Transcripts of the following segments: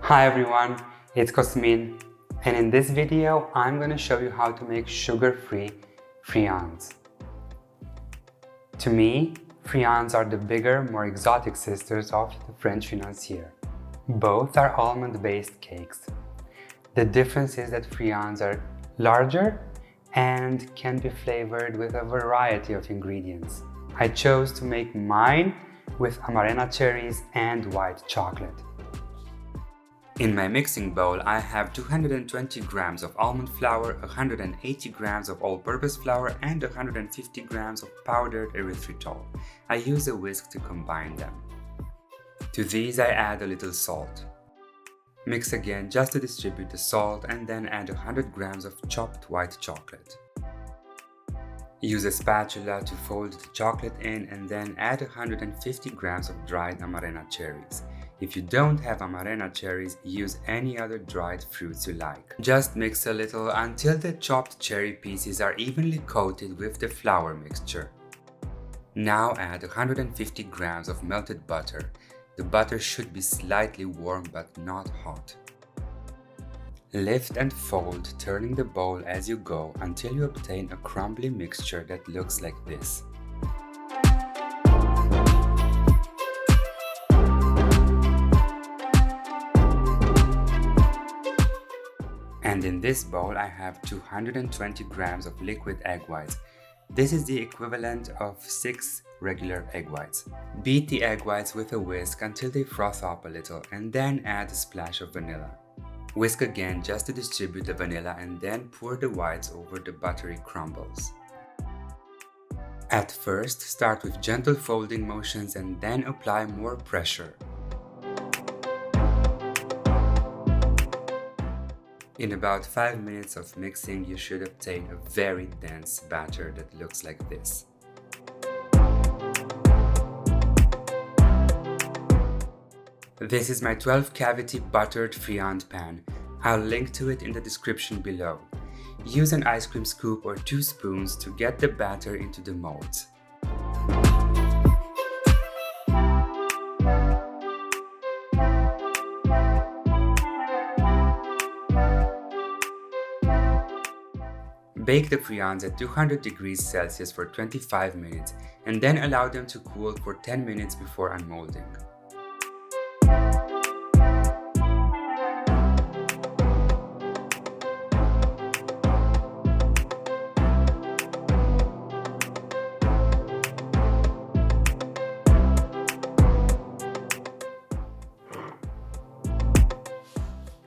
Hi everyone, it's Cosmin, and in this video I'm going to show you how to make sugar-free friands. To me, friands are the bigger, more exotic sisters of the French financier. Both are almond-based cakes. The difference is that friands are larger and can be flavored with a variety of ingredients. I chose to make mine with amarena cherries and white chocolate. In my mixing bowl, I have 220 grams of almond flour, 180 grams of all-purpose flour, and 150 grams of powdered erythritol. I use a whisk to combine them. To these, I add a little salt. Mix again just to distribute the salt, and then add 100 grams of chopped white chocolate. Use a spatula to fold the chocolate in, and then add 150 grams of dried amarena cherries. If you don't have amarena cherries, use any other dried fruits you like. Just mix a little until the chopped cherry pieces are evenly coated with the flour mixture. Now add 150 grams of melted butter. The butter should be slightly warm but not hot. Lift and fold, turning the bowl as you go until you obtain a crumbly mixture that looks like this. And in this bowl I have 220 grams of liquid egg whites. This is the equivalent of 6 regular egg whites. Beat the egg whites with a whisk until they froth up a little, and then add a splash of vanilla. Whisk again just to distribute the vanilla, and then pour the whites over the buttery crumbles. At first, start with gentle folding motions and then apply more pressure. In about 5 minutes of mixing, you should obtain a very dense batter that looks like this. This is my 12-cavity buttered friand pan. I'll link to it in the description below. Use an ice cream scoop or 2 spoons to get the batter into the molds. Bake the friands at 200 degrees Celsius for 25 minutes and then allow them to cool for 10 minutes before unmolding.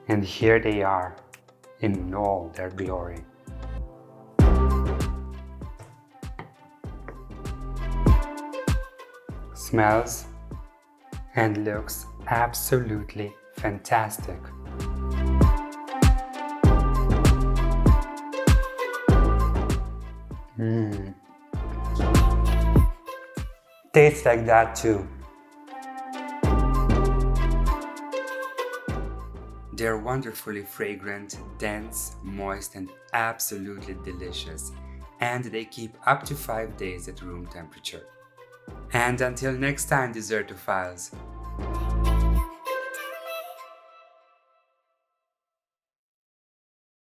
And here they are, in all their glory. Smells and looks absolutely fantastic. Tastes like that too. They're wonderfully fragrant, dense, moist, and absolutely delicious. And they keep up to 5 days at room temperature. And until next time, Dessertophiles.